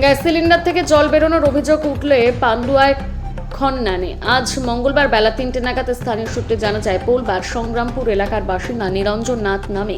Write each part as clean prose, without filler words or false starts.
Gas cylinder থেকে জল বেরোনোর অভিযোগ উঠলে পান্ডুয়ায় খন্নানে আজ মঙ্গলবার বেলা 3টে নাগাদ স্থানীয় সূত্রে জানা যায়, পোলবার সংগ্রামপুর এলাকার বাসিন্দা নিরঞ্জন নাথ নামে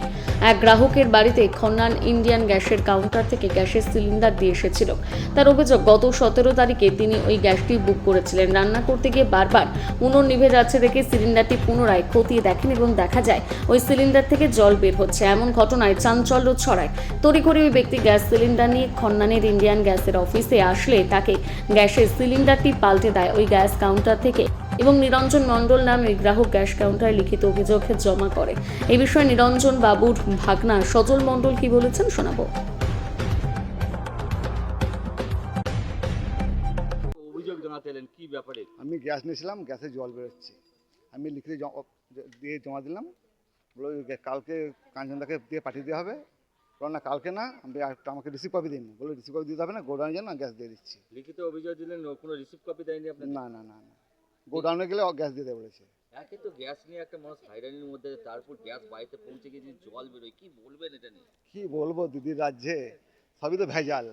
এক গ্রাহকের বাড়িতে খন্নান ইন্ডিয়ান গ্যাসের কাউন্টার থেকে গ্যাসের সিলিন্ডার দিয়ে এসেছিল। তার অভিযোগ, গত 17 তারিখে তিনি ওই গ্যাসটি বুক করেছিলেন। রান্না করতে গিয়ে বারবার উনুন নিভে যাচ্ছে দেখে সিলিন্ডারটি পুনরায় খতিয়ে দেখেন এবং দেখা যায় ওই সিলিন্ডার থেকে জল বের হচ্ছে। এমন ঘটনায় চাঞ্চল্য ছড়ায়। তড়িঘড়ি ওই ব্যক্তি গ্যাস সিলিন্ডার নিয়ে খন্নানের ইন্ডিয়ান গ্যাসের অফিসে আসলে তাকে গ্যাসের সিলিন্ডারটি পাল্টে দেয় ওই গ্যাস কাউন্টার থেকে এবং নিরঞ্জন মণ্ডল নামে গ্রাহক গ্যাস কাউন্টারে লিখিত অভিযোগ জমা করে। এই বিষয়ে নিরঞ্জন বাবুর ভাগনা সজল মণ্ডল কি বলেছেন শোনাবো। অভিযোগ জানাতে এলেন কি ব্যাপারে? আমি গ্যাস নিয়েছিলাম, গ্যাসে জল বেরোচ্ছে। আমি লিখে দিয়ে জমা দিলাম, বলো কালকে কাঞ্চনদাকে দিয়ে পাঠিয়ে দেওয়া হবে। বলো না কালকে না, আমাকে রিসিভ কপি দিন। বলো রিসিভ কপি দিতে হবে না, গোডাউনে যান, না গ্যাস দিয়ে দিচ্ছি। লিখিত অভিযোগ দিলেন, কোনো রিসিভ কপি দেয়নি আপনার? না না না না, গোডাউনে গেলে গ্যাস দিয়ে দেবে বলেছে। একে তো গ্যাস নিয়ে একটা মানুষ হয়রানির মধ্যে, তারপর গ্যাস বাড়িতে পৌঁছে গিয়ে যদি জল বেরোয়, কি বলবেন এটা নিয়ে? কি বলবো, দিদির রাজ্যে সবই তো ভেজাল,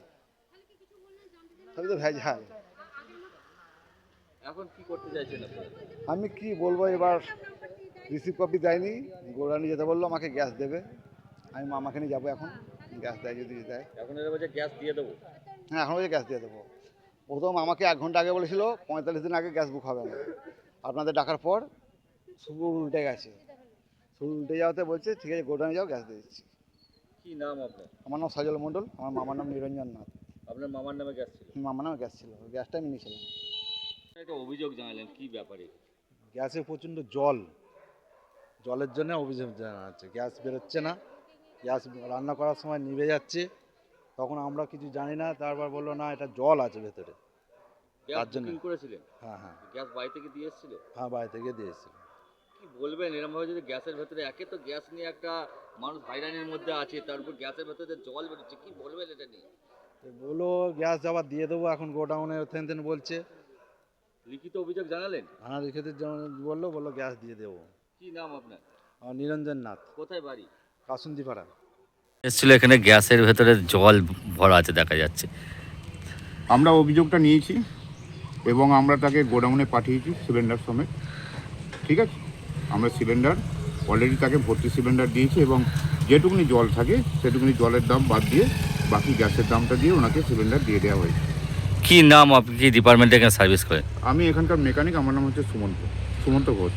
সবই তো ভেজাল। এখন কি করতে চাইছেন আপনারা? আমি কি বলবো, এবার রিসিভ কপি দেয়নি, গোডাউনে যেতে বললো, আমাকে গ্যাস দেবে। আমি মামাকে নিয়ে যাবো, এখন গ্যাস দেয় যদি দেয়। এখন এর বলছে গ্যাস দিয়ে দেবো? হ্যাঁ, এখন বলছে গ্যাস দিয়ে দেবো। প্রথম আমাকে 1 ঘন্টা আগে বলেছিল 45 দিন আগে গ্যাস বুক হবে না। আপনাদের ডাকার পর শুরু উল্টে গেছে। শুরু উল্টে যাওয়াতে বলছে ঠিক আছে গোডাউনে যাও, গ্যাস দিয়ে দিচ্ছি। কি নাম আপনার? আমার নাম সজল মণ্ডল, আমার মামার নাম নিরঞ্জন নাথ। আপনার মামার নামে গ্যাস ছিল? মামার নামে গ্যাস ছিল, গ্যাসটা আমি নিয়েছিলাম। একটা অভিযোগ জানালেন, কি ব্যাপারে? গ্যাসে প্রচণ্ড জলের জন্য অভিযোগ জানাচ্ছে। গ্যাস বেরোচ্ছে না, গ্যাস রান্না করার সময় নিভে যাচ্ছে, তখন আমরা কিছু জানি না। তারপর বললো না এটা জল আছে ভেতরে, গ্যাস তার জন্য। বুকিং করেছিলেন? হ্যাঁ হ্যাঁ গ্যাস বাড়ি থেকে দিয়ে এসেছিল? হ্যাঁ, বাড়ি থেকে দিয়েছিল। কি বলবেন এরকম ভাবে, যদি গ্যাসের ভেতরে, একে তো গ্যাস নিয়ে একটা মানুষ হয়রানির মধ্যে আছে, তারপর গ্যাসের ভেতরে জল বেরোচ্ছে, কি বলবেন এটা নিয়ে? বললো গ্যাস আবার দিয়ে দেবো, এখন গোডাউনে থেন বলছে। লিখিত অভিযোগ জানালেন? থানা লিখেতে বললো গ্যাস দিয়ে দেবো। কি নাম আপনার? আমার নিরঞ্জন নাথ, কোথায় বাড়ি? কাসুন্দিপাড়া। এসেছিল, এখানে গ্যাসের ভেতরে জল ভরা আছে দেখা যাচ্ছে। আমরা অভিযোগটা নিয়েছি এবং আমরা তাকে গোডাউনে পাঠিয়েছি সিলিন্ডার সমেত। ঠিক আছে, আমরা সিলিন্ডার অলরেডি তাকে ভর্তি সিলিন্ডার দিয়েছি এবং যেটুকুনি জল থাকে সেটুকুনি জলের দাম বাদ দিয়ে বাকি গ্যাসের দামটা দিয়ে ওনাকে সিলিন্ডার দিয়ে দেওয়া হয়েছে। কি নাম, আপনি কি ডিপার্টমেন্টে এখানে সার্ভিস করেন? আমি এখানকার মেকানিক, আমার নাম হচ্ছে সুমন্ত ঘোষ।